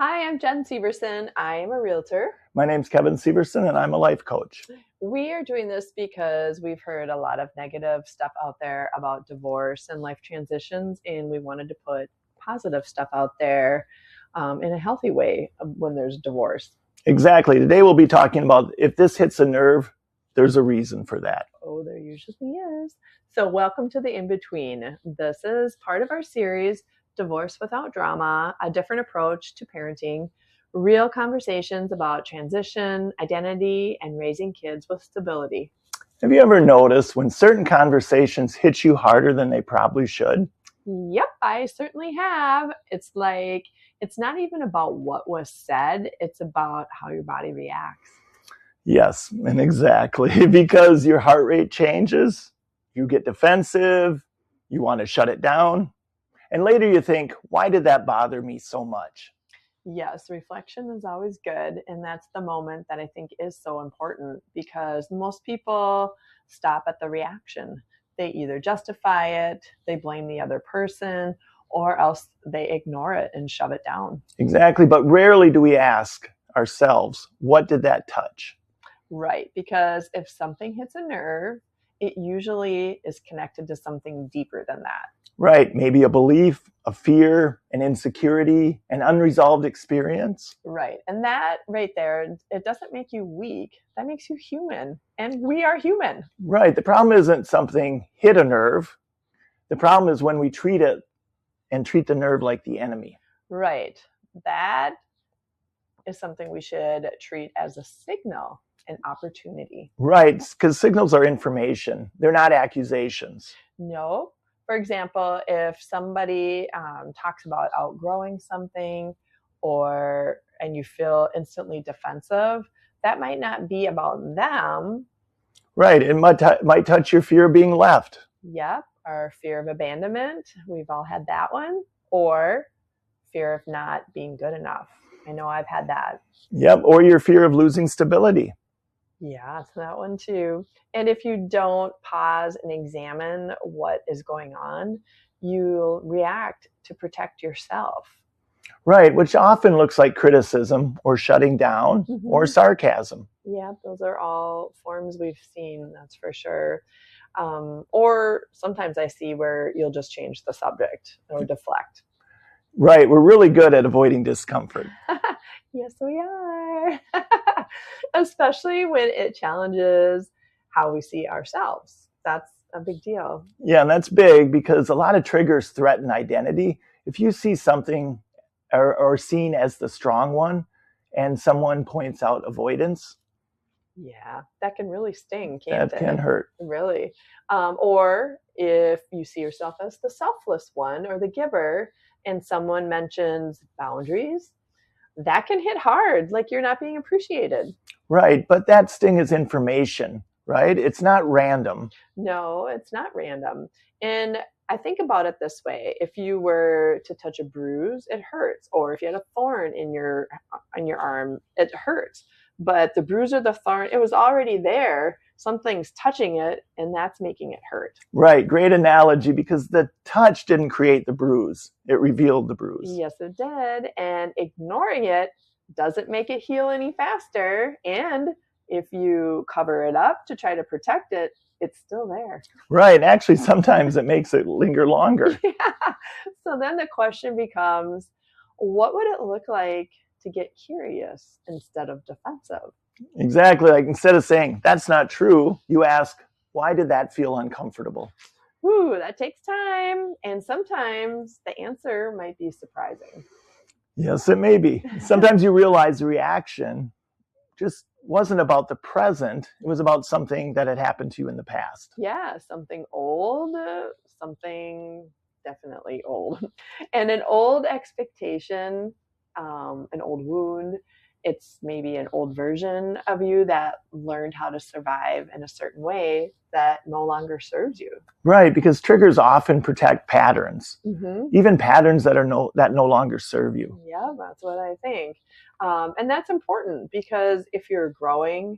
Hi, I'm Jen Syverson. I am a realtor. My name's Keven Syverson, and I'm a life coach. We are doing this because we've heard a lot of negative stuff out there about divorce and life transitions, and we wanted to put positive stuff out there in a healthy way when there's divorce. Exactly. Today we'll be talking about if this hits a nerve, there's a reason for that. Oh, there usually is. So welcome to the In-Between. This is part of our series, Divorce Without Drama, a different approach to parenting, real conversations about transition, identity, and raising kids with stability. Have you ever noticed when certain conversations hit you harder than they probably should? Yep, I certainly have. It's like, it's not even about what was said, it's about how your body reacts. Yes, and exactly. Because your heart rate changes, you get defensive, you want to shut it down, and later you think, why did that bother me so much? Yes, reflection is always good. And that's the moment that I think is so important because most people stop at the reaction. They either justify it, they blame the other person, or else they ignore it and shove it down. Exactly, but rarely do we ask ourselves, what did that touch? Right, because if something hits a nerve, it usually is connected to something deeper than that. Right, maybe a belief, a fear, an insecurity, an unresolved experience. Right, and that right there, it doesn't make you weak. That makes you human, and we are human. Right, the problem isn't something hit a nerve. The problem is when we treat it and treat the nerve like the enemy. Right, that is something we should treat as a signal, an opportunity. Right, because signals are information. They're not accusations. No. For example, if somebody talks about outgrowing something and you feel instantly defensive, that might not be about them. Right, it might touch your fear of being left. Yep, or fear of abandonment. We've all had that one. Or fear of not being good enough. I know I've had that. Yep, or your fear of losing stability. Yeah, it's that one too. And if you don't pause and examine what is going on, you'll react to protect yourself. Right, which often looks like criticism or shutting down or sarcasm. Yeah, those are all forms we've seen, that's for sure. Or sometimes I see where you'll just change the subject or deflect. Right, we're really good at avoiding discomfort. Yes, we are. Especially when it challenges how we see ourselves. That's a big deal. Yeah, and that's big because a lot of triggers threaten identity. If you see something or seen as the strong one and someone points out avoidance, yeah, that can really sting, can't it? That can hurt. Really. Or if you see yourself as the selfless one or the giver and someone mentions boundaries, that can hit hard, like you're not being appreciated. Right, but that sting is information, right? It's not random. No, it's not random. And I think about it this way. If you were to touch a bruise, it hurts. Or if you had a thorn in your arm, it hurts. But the bruise or the thorn, it was already there. Something's touching it, and that's making it hurt. Right, great analogy, because the touch didn't create the bruise. It revealed the bruise. Yes, it did. And ignoring it doesn't make it heal any faster. And if you cover it up to try to protect it, it's still there. Right. Actually, sometimes it makes it linger longer. Yeah. So then the question becomes, what would it look like to get curious instead of defensive? Exactly. Like instead of saying, that's not true, you ask, why did that feel uncomfortable? Ooh, that takes time. And sometimes the answer might be surprising. Yes, it may be. Sometimes you realize the reaction just wasn't about the present. It was about something that had happened to you in the past. Yeah, something old, something definitely old. And an old expectation, an old wound, it's maybe an old version of you that learned how to survive in a certain way that no longer serves you. Right, because triggers often protect patterns, even patterns that no longer serve you. Yeah, that's what I think. And that's important because if you're growing,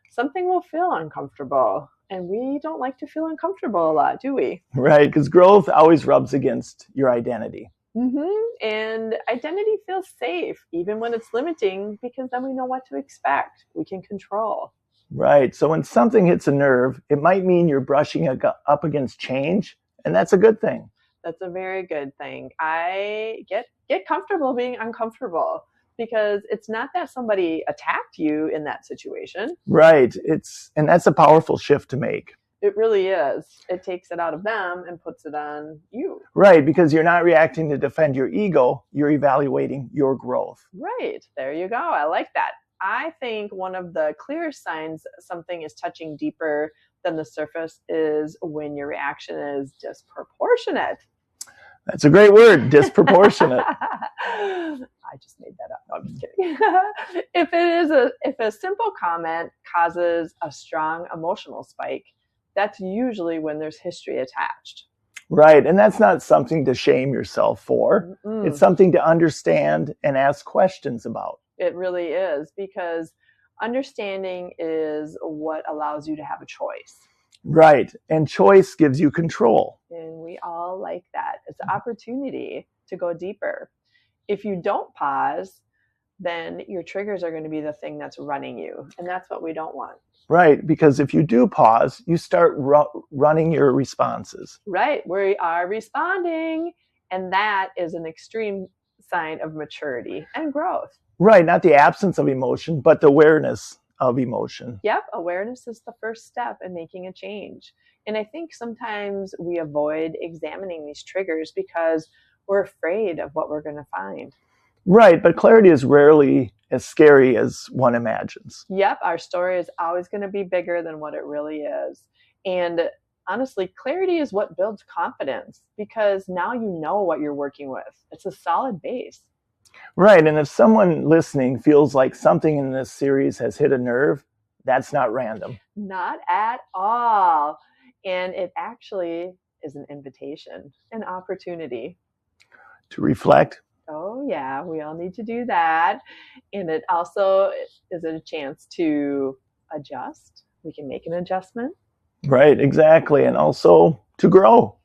something will feel uncomfortable. And we don't like to feel uncomfortable a lot, do we? Right, because growth always rubs against your identity. And identity feels safe, even when it's limiting, because then we know what to expect. We can control. Right. So when something hits a nerve, it might mean you're brushing up against change, and that's a good thing. That's a very good thing. I get comfortable being uncomfortable because it's not that somebody attacked you in that situation. Right. And that's a powerful shift to make. It really is. It takes it out of them and puts it on you. Right, because you're not reacting to defend your ego, you're evaluating your growth. Right. There you go. I like that. I think one of the clear signs something is touching deeper than the surface is when your reaction is disproportionate. That's a great word, disproportionate. I just made that up. No, I'm just kidding. If a simple comment causes a strong emotional spike, that's usually when there's history attached. Right, and that's not something to shame yourself for. It's something to understand and ask questions about. It really is, because understanding is what allows you to have a choice. Right, and choice gives you control. And we all like that. It's an opportunity to go deeper. If you don't pause, then your triggers are going to be the thing that's running you. And that's what we don't want. Right, because if you do pause, you start running your responses. Right, we are responding. And that is an extreme sign of maturity and growth. Right, not the absence of emotion, but the awareness of emotion. Yep, awareness is the first step in making a change. And I think sometimes we avoid examining these triggers because we're afraid of what we're going to find. Right, but clarity is rarely as scary as one imagines. Yep, our story is always going to be bigger than what it really is. And honestly, clarity is what builds confidence, because now you know what you're working with. It's a solid base. Right, and if someone listening feels like something in this series has hit a nerve, that's not random. Not at all. And it actually is an invitation, an opportunity. To reflect. Oh, yeah, we all need to do that. And it also is a chance to adjust. We can make an adjustment. Right, exactly. And also to grow.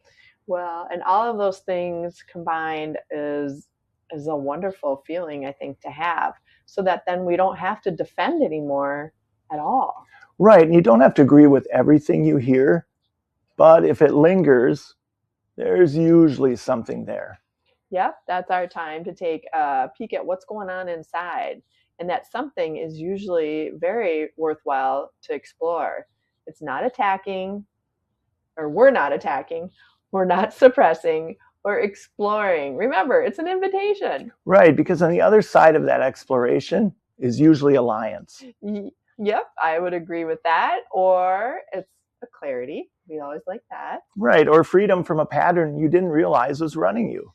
Well, and all of those things combined is a wonderful feeling, I think, to have, so that then we don't have to defend anymore at all. Right, and you don't have to agree with everything you hear, but if it lingers, there's usually something there. Yep, that's our time to take a peek at what's going on inside. And that something is usually very worthwhile to explore. It's not attacking, or we're not attacking, we're not suppressing, we're exploring. Remember, it's an invitation. Right, because on the other side of that exploration is usually alliance. Yep, I would agree with that. Or it's a clarity. We always like that. Right, or freedom from a pattern you didn't realize was running you.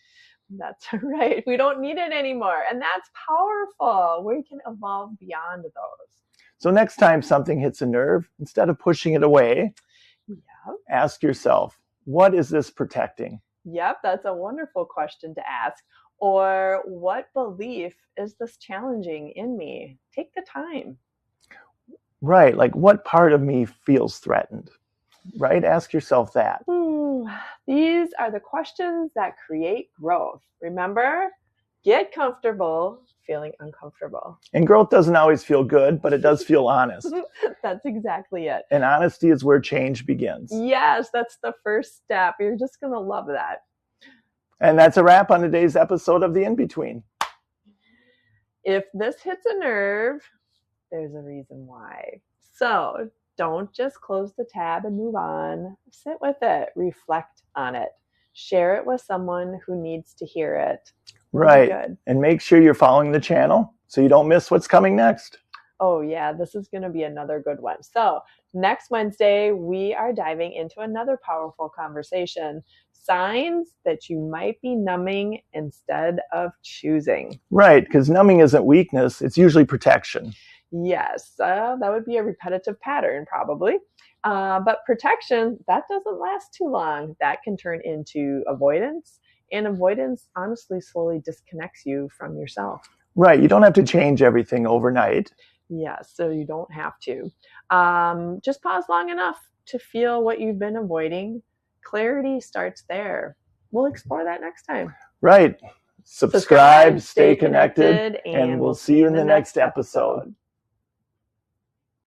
That's right. We don't need it anymore. And that's powerful. We can evolve beyond those. So next time something hits a nerve, instead of pushing it away, ask yourself, what is this protecting? Yep, that's a wonderful question to ask. Or what belief is this challenging in me? Take the time. Right, like what part of me feels threatened? Right? Ask yourself that. These are the questions that create growth. Remember, get comfortable feeling uncomfortable. And growth doesn't always feel good, but it does feel honest. That's exactly it. And honesty is where change begins. Yes, that's the first step. You're just going to love that. And that's a wrap on today's episode of The In-Between. If this hits a nerve, there's a reason why. So don't just close the tab and move on. Sit with it. Reflect on it. Share it with someone who needs to hear it. Right. Good. And make sure you're following the channel so you don't miss what's coming next. Oh, yeah, this is going to be another good one. So next Wednesday, we are diving into another powerful conversation. Signs that you might be numbing instead of choosing. Right, because numbing isn't weakness. It's usually protection. Yes, that would be a repetitive pattern probably. But protection, that doesn't last too long. That can turn into avoidance. And avoidance, honestly, slowly disconnects you from yourself. Right, you don't have to change everything overnight. Yes, so you don't have to. Just pause long enough to feel what you've been avoiding. Clarity starts there. We'll explore that next time. Right. Subscribe, stay connected, and we'll see you in the next episode.